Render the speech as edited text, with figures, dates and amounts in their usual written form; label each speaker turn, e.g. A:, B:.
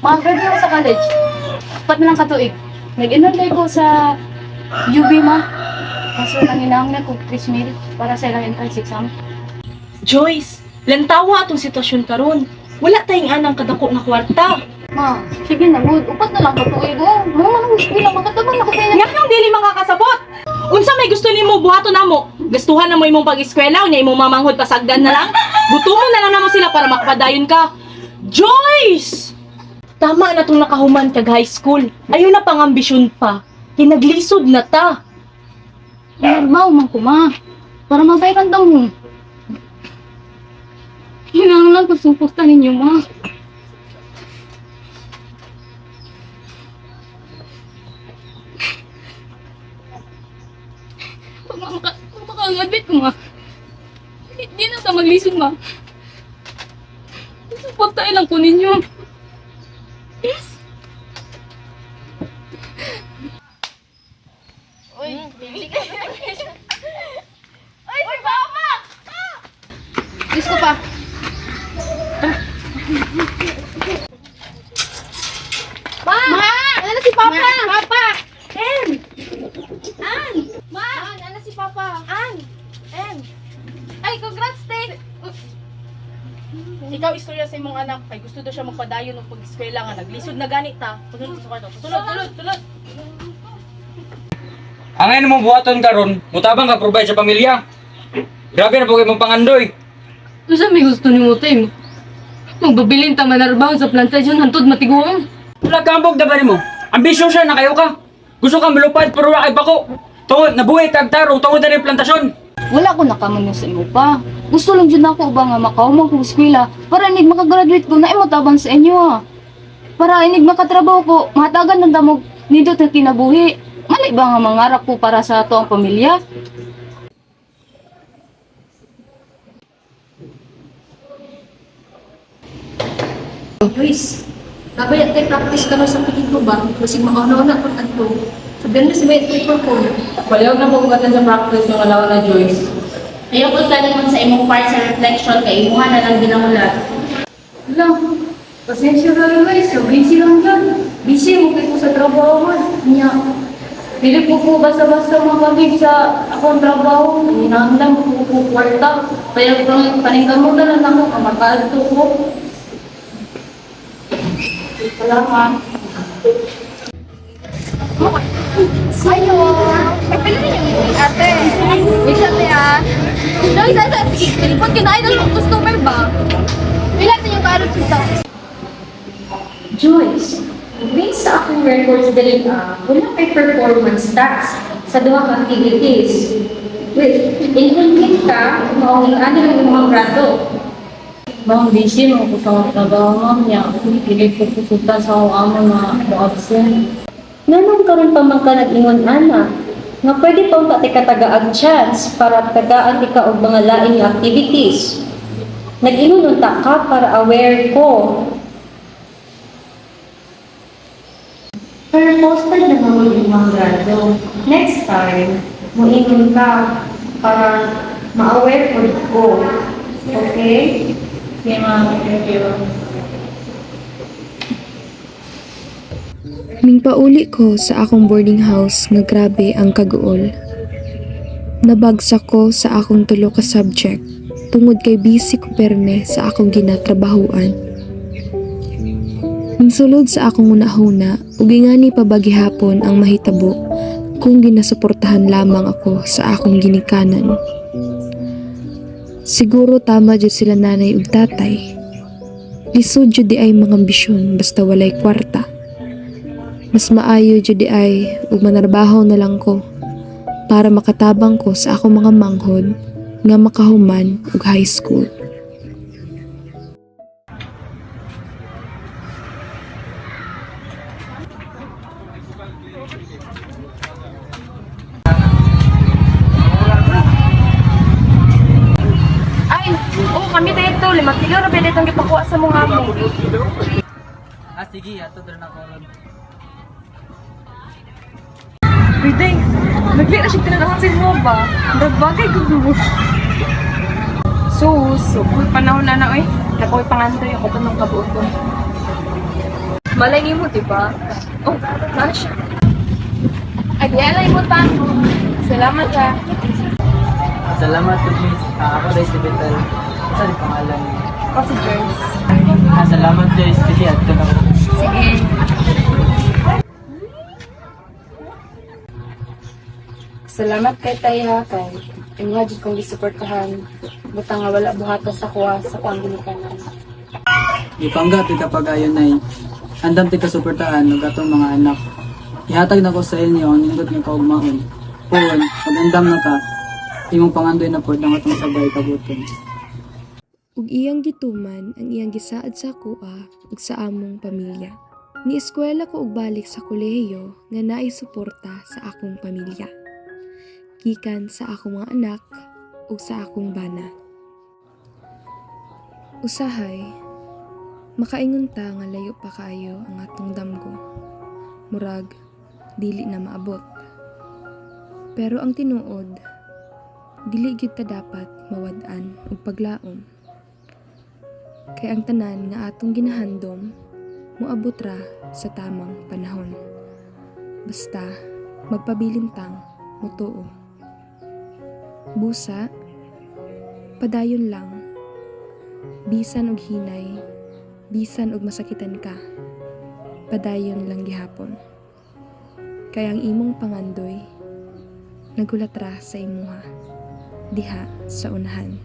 A: Makagraduate ako sa college. 4 na lang katuig. Nag-enroll ko sa UB ma. Kaso nanginahanglan ko 3,000 para sa ilang entrance exam.
B: Joyce, lantawa atong sitwasyon karon. Wala tayong anang kadako nga kwarta.
A: Ma, sige na good. 4 na lang katuig. Oh, mga manang eskwela, makatabang na ko sa
B: Nga nang dili makakasabot. Unsa may gusto nimo buhaton namo? Gustuhan na mo imong pag-eskwela unya imong mamanghod pasagdan na lang? Gutumon na lang namo sila para makapadayon ka. Joyce! Tama na tong nakahuman kag high school. Ayaw na pang ambisyon pa. Kinaglisod na ta.
A: Normal man ko, ma. Para mabayaran daw mo. Hinanglan ko suporta ninyo, ma. Pag maka-graduate ko, ma. Hindi na ta maglisod, ma. Suportain lang ko ninyo. Uy, bibili ka. Uy, si Papa! Diyos ko pa. Ma! Ano na si Papa? Papa! En! An! Ma! Ano na si Papa? An! En! Ay, congrats, Te!
B: Ikaw istorya sa imong anak kay gusto daw siya magpadayon ng pag-eskwela nga naglisod na ganit ta. Tulod sa kwarto. Tulod.
C: Ang ngayon mong buhaton karon, mutabang ka provide sa pamilya. Grabe na po kayo mong pangandoy.
A: Ano sa may gusto ni mo, Tim? Magbabilin ta manarbaho sa plantasyon hantod matiguang.
C: Wala ka ambog daban mo. Ambisyon siya na kayo ka. Gusto kang malupad pero wala kay bako. Tungod nabuhay kag tarong tungod na rin plantasyon.
A: Wala ko nakaman sa imo pa. Gusto lang dyan ako ba nga makaumang kong eskwela para inig makagraduate ko na imotabang sa inyo ha. Para inig makatrabaho ko, mahatagan ng damog nito na kinabuhi. Malay ba nga mangarap ko para sa ato ang pamilya?
D: Luis, nabayat tayo practice ka na sa piling ko ba? Kasi makauna-una ko tanto. Sabihan na si May paper ko.
E: Paliwag na pagkatan sa practice yung alaw na Joyce.
F: Ayaw ko ka naman sa imong part sa reflection kay imuha na lang ginamulat.
D: Lang, pasensya ka rin guys. So busy lang dyan. Busy mo kayo sa trabaho man. Niya. Dili po po basta-basta makabig sa akong trabaho. Hinahanglan po po kwarta. Kaya kung paningkamot na lang ako, kamakaalto ko. Salamat.
A: Ayo! Pili niyo yung ate. Wait ate ah. Joy, sige. Telepon ka na idol ng customer ba? Pila na yung kaarot kita.
D: Joyce, based sa akong records dali wala kay performance tax sa duha ka activities. Wait, incomplete ka, maong ano lang yung mga grado.
A: Ma'am, busy mo ko sa trabaho, ma'am. Niya, pili ko kusuta sa akong amo na absent.
D: Nanon karon pa man ka nag-ingon ana, nga pwede pa unta ti katagaag chance para tagaan ika og mga laing nga activities. Nag-ingon unta ka para aware ko. Pero posted na mo yung mga grado. Next time, muingon ka para ma-aware ko. Okay?
A: Sige, ma'am. Thank you.
G: Mingpauli ko sa akong boarding house nga grabe ang kaguol. Nabagsak ko sa akong tulo ka subject tungod kay busy ko perme sa akong ginatrabahuan. Mingsulod sa akong unahuna ug ingani pa ba gihapon ang mahitabo kung ginasuportahan lamang ako sa akong ginikanan. Siguro tama jud sila nanay ug tatay. Lisod jud di ay mga ambisyon basta walay kwarta. Mas maayo jud ay ug manarbaho na lang ko para makatabang ko sa akong mga manghod nga makahuman ug high school.
B: Ay, kami dito 5 kilo na pwede itong gipakuha sa mga mo.
C: Sige, ato dran ako ron.
B: Pwede. Nagli na siya tinanahan sa mo ba? Nagbagay ko mo. So, kung panahon na na, nakoy pangantoy ako pa ng kabuot ko.
A: Malay mo, di ba? Oh, naan siya. Ay, alay mo pa. Salamat ha.
H: Salamat po, Miss. Ako rin si Betel. Saan ang pangalan niyo?
A: Ako si Joyce.
H: Salamat, Joyce. Sige, at ito na po.
A: Sige.
D: Salamat kay Taya kay imagine kong gisuportahan butang nga wala buhata sa kuha sa kuang ginikanan.
H: Ipangga, tika pag-ayon na andam tika suportahan ng gatong mga anak. Ihatag na ko sa inyo ang nindot ng kaugmaon. Puon, pag-andam na ka, imong pangandoy na po ng atong sabay kabuton.
G: Ug iyang gituman ang iyang gisaad sa kuha ug sa among pamilya. Ni-eskwela ko og balik sa kolehiyo nga naay suporta sa akong pamilya. Gikan sa akong mga anak ug sa akong bana. Usahay, makaingon ta nga layo pa kaayo ang atong damgo. Murag, dili na maabot. Pero ang tinuod, dili gyud ta dapat mawad-an ug paglaom. Kay ang tanan nga atong ginahandom, moabot ra sa tamang panahon. Basta, magpabilintang, mutuo. Busa, padayon lang. Bisan og hinay, bisan og masakitan ka. Padayon lang gihapon. Kay ang imong pangandoy, nagulat ra sa imuha, diha sa unahan.